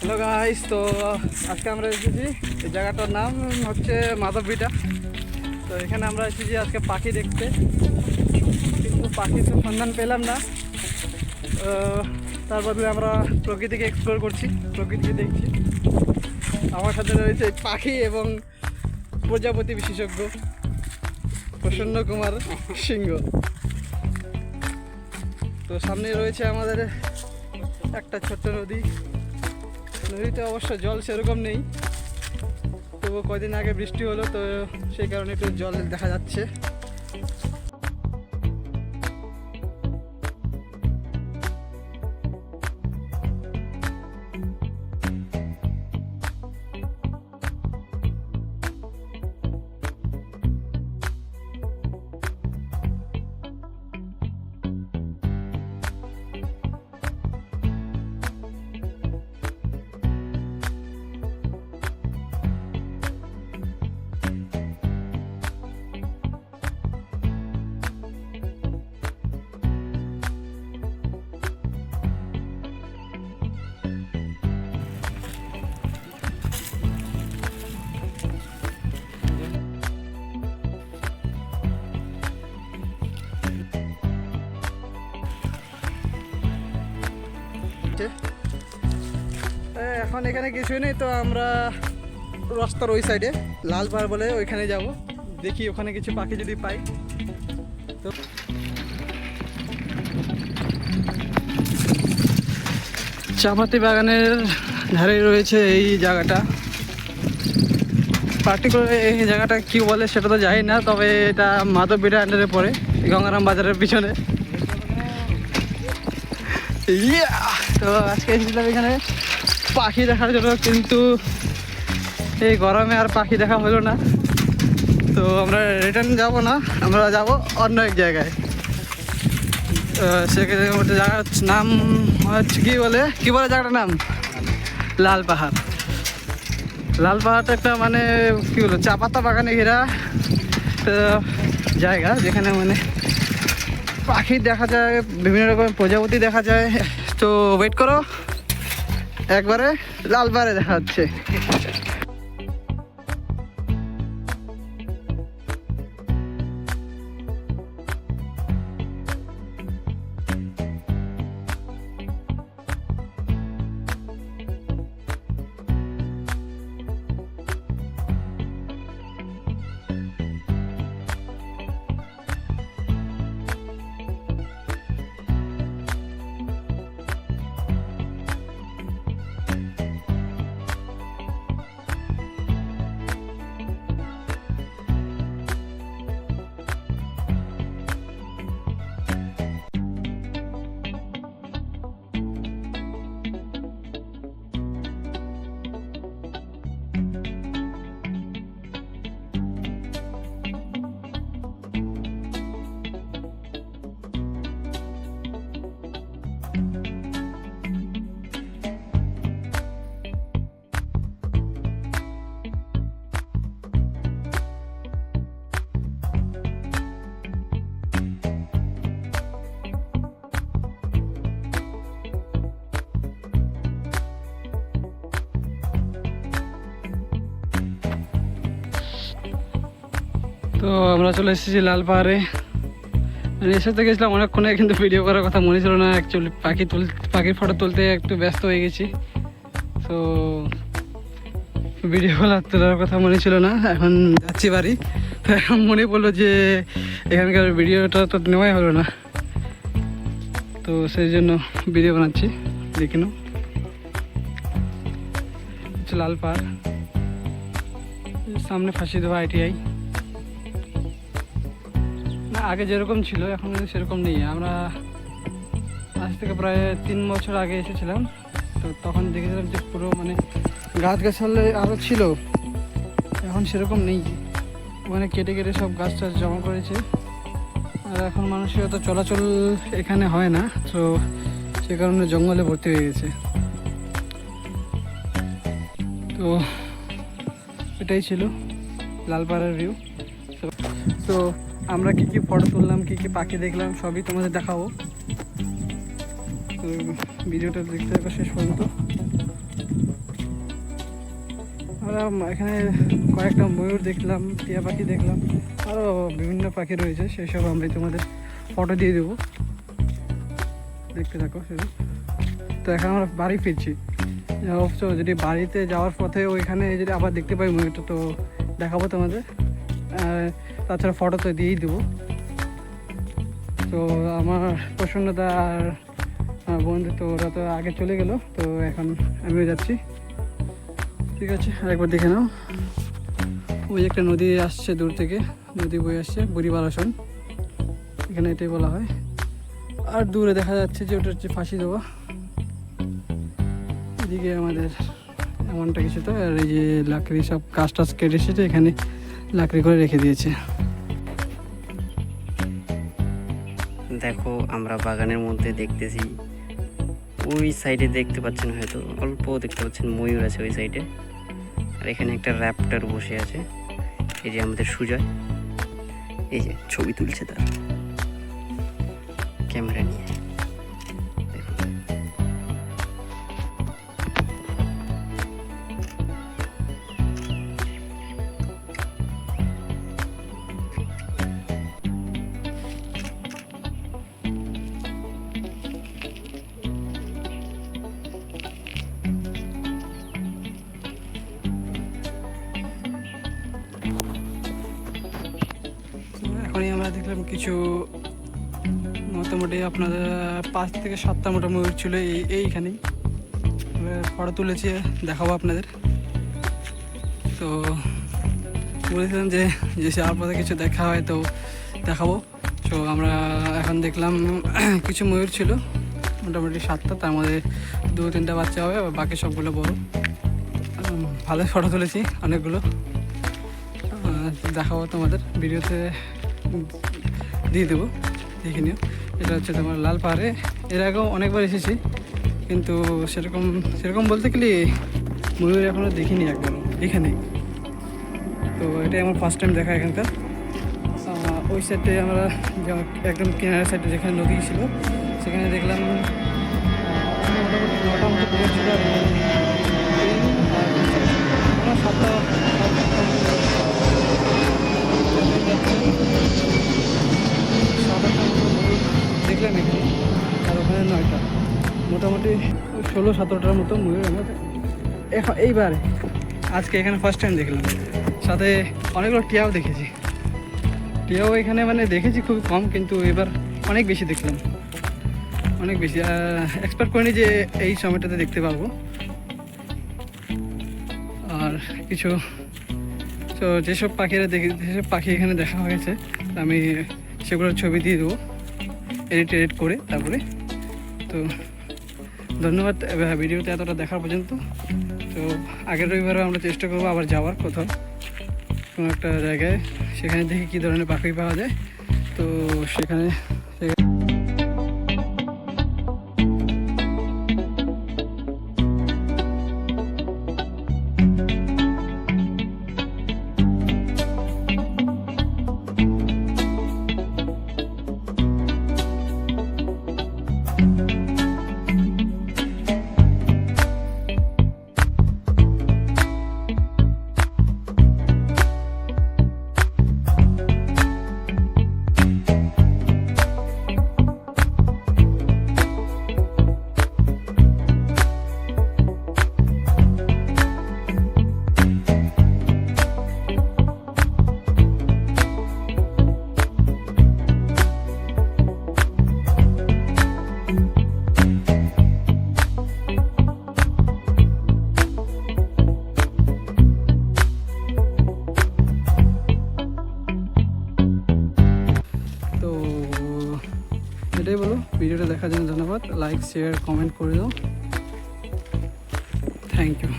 Hello guys, তো আজকে আমরা এসেছি এই জায়গাটার নাম হচ্ছে মাধবভিটা। তো এখানে আমরা এসেছি আজকে পাখি দেখতে, কিন্তু পাখি তো সন্ধান পেলাম না। তার বদলে আমরা প্রকৃতিকে এক্সপ্লোর করছি, প্রকৃতিকে দেখছি। আমার সাথে রয়েছে পাখি এবং প্রজাপতি বিশেষজ্ঞ প্রসন্ন কুমার সিংহ। তো সামনে রয়েছে আমাদের একটা ছোট্ট নদী। নদীতে অবশ্য জল সেরকম নেই, তবু কদিন আগে বৃষ্টি হলো, তো সেই কারণে একটু জল দেখা যাচ্ছে। এখন এখানে কিছুই নেই, তো আমরা রাস্তার ওই সাইডে লালপাড় বলে ওইখানে যাব, দেখি ওখানে কিছু পাখি যদি পাই। তো চাপাতি বাগানের ধারে রয়েছে এই জায়গাটা। পার্টিকুলার এই জায়গাটা কি বলে সেটা তো জানি না, তবে এটা মাধবভিটা আন্ডারে পড়ে, গঙ্গারাম বাজারের পিছনে। তো আজকে এসেছিলাম এখানে পাখি দেখার জন্য, কিন্তু এই গরমে আর পাখি দেখা হলো না। তো আমরা রিটার্ন যাব না, আমরা যাব অন্য এক জায়গায়। সেখানে জায়গার নাম হচ্ছে কি বলে জায়গাটার নাম লাল পাহাড়। লাল পাহাড়টা একটা মানে কি বলো, চা পাতা বাগানে ঘেরা জায়গা, যেখানে মানে পাখি দেখা যায়, বিভিন্ন রকমের প্রজাপতি দেখা যায়। তো ওয়েট করো, একবারে লাল পাহাড়ে দেখা হচ্ছে। তো আমরা চলে এসেছি লাল পাহাড়ে। মানে এর সাথে গেছিলাম অনেকক্ষণে, কিন্তু ভিডিও করার কথা মনে ছিল না। অ্যাকচুয়ালি পাখির ফটো তুলতে একটু ব্যস্ত হয়ে গেছি, তো ভিডিও তোলার কথা মনে ছিল না। এখন যাচ্ছি বাড়ি, তো এখন মনে পড়লো যে এখানকার ভিডিওটা তো নেওয়াই হলো না, তো সেই জন্য ভিডিও বানাচ্ছি। দেখে নাও, হচ্ছে লাল পাহাড়, সামনে ফাঁসি দেওয়া ITI। আগে যেরকম ছিল এখন কিন্তু সেরকম নেই। আমরা আজ থেকে প্রায় 3 বছর আগে এসেছিলাম, তো তখন দেখেছিলাম যে পুরো মানে গাছগাছালি আরও ছিল, এখন সেরকম নেই। ওখানে কেটে কেটে সব গাছ টাছ জমা করেছে, আর এখন মানুষের অত চলাচল এখানে হয় না, তো সে কারণে জঙ্গলে ভর্তি হয়ে গেছে। তো এটাই ছিল লালপাহাড়ের ভিউ। তো আমরা কি কি ফটো তুললাম, কি কি পাখি দেখলাম, সবই তোমাদের দেখাবো। তো ভিডিওটা দেখতে থাকো শেষ পর্যন্ত। আমরা এখানে কয়েকটা ময়ূর দেখলাম, টিয়া পাখি দেখলাম, আরও বিভিন্ন পাখি রয়েছে, সেসব আমরা তোমাদের ফটো দিয়ে দেবো, দেখতে থাকো সেটা। তো এখন আমরা বাড়ি ফিরছি, অবশ্য যদি বাড়িতে যাওয়ার পথে ওইখানে যদি আবার দেখতে পাই ময়ূরটা তো দেখাবো তোমাদের, তাছাড়া ফটো তো দিয়েই দেবো। তো আমার প্রসন্নতা আর বন্ধু তো ওরা তো আগে চলে গেল, তো এখন আমিও যাচ্ছি। ঠিক আছে, আরেকবার দেখে নাও, ওই একটা নদী আসছে দূর থেকে, নদী বয়ে আসছে, বুড়ি বালাসন এখানে এটাই বলা হয়। আর দূরে দেখা যাচ্ছে যে ওটা হচ্ছে ফাঁসি দেওয়া, এদিকে আমাদের এমনটা কিছু। তো আর এই যে লাকড়ি সব কাজ টাজ কেটে এসেছে, এখানে লাকড়ি করে রেখে দিয়েছে। দেখো আমরা বাগানের মধ্যে দেখতেছি, ওই সাইডে দেখতে পাচ্ছেন, হয়তো অল্প দেখতে পাচ্ছেন ময়ূর আছে ওই সাইডে, আর এখানে একটা র্যাপ্টার বসে আছে। এই যে আমাদের সুজয়, এই যে ছবি তুলছে তার ক্যামেরা নিয়ে। এখনই আমরা দেখলাম কিছু, মোটামুটি আপনাদের 5 থেকে 7টা মোটা ময়ূর ছিল এইখানেই, ফটো তুলেছি, দেখাবো আপনাদের। তো বলেছিলাম যে যাওয়ার পথে কিছু দেখা হয় তো দেখাবো। তো আমরা এখন দেখলাম কিছু ময়ূর ছিল, মোটামুটি 7টা, তার মধ্যে 2-3টা বাচ্চা হবে, বাকি সবগুলো বড়। ভালো ফটো তুলেছি অনেকগুলো, দেখাবো তোমাদের, ভিডিওতে দিয়ে দেবো, দেখে নিও। এটা হচ্ছে তোমার লাল পাহাড়ে, এর আগেও অনেকবার এসেছি, কিন্তু সেরকম বলতে গেলে ময়ূর এখনও দেখিনি একবারও এখানে। তো এটাই আমার ফার্স্ট টাইম দেখা এখানকার। ওই সাইডে আমরা একদম কিনারের সাইডে যেখানে নদী ছিল সেখানে দেখলাম মোটামুটি 9টা মতো ময়ূর ছিল, আর 7টা দেখলাম এখানে, আর ওখানে 9টা, মোটামুটি 16-17টার মতো ময়ূর আমরা এইবারে আজকে এখানে ফার্স্ট টাইম দেখলাম। সাথে অনেকগুলো টিয়াও দেখেছি, টিয়াও এখানে মানে দেখেছি খুব কম, কিন্তু এবার অনেক বেশি দেখলাম, অনেক বেশি। এক্সপেক্ট করিনি যে এই সময়টাতে দেখতে পারবো। আর কিছু তো যেসব পাখি এখানে দেখা হয়েছে আমি সেগুলোর ছবি দিয়ে দেবো এডিট করে তারপরে। তো ধন্যবাদ ভিডিওতে এতটা দেখার পর্যন্ত। তো আগের রবিবারও আমরা চেষ্টা করবো আবার যাওয়ার কোথাও, কোনো একটা জায়গায়, সেখানে দেখি কী ধরনের পাখি পাওয়া যায়। তো সেখানে এটাই বলো। ভিডিওটা দেখার জন্য ধন্যবাদ, লাইক শেয়ার কমেন্ট করে দাও, থ্যাংক ইউ।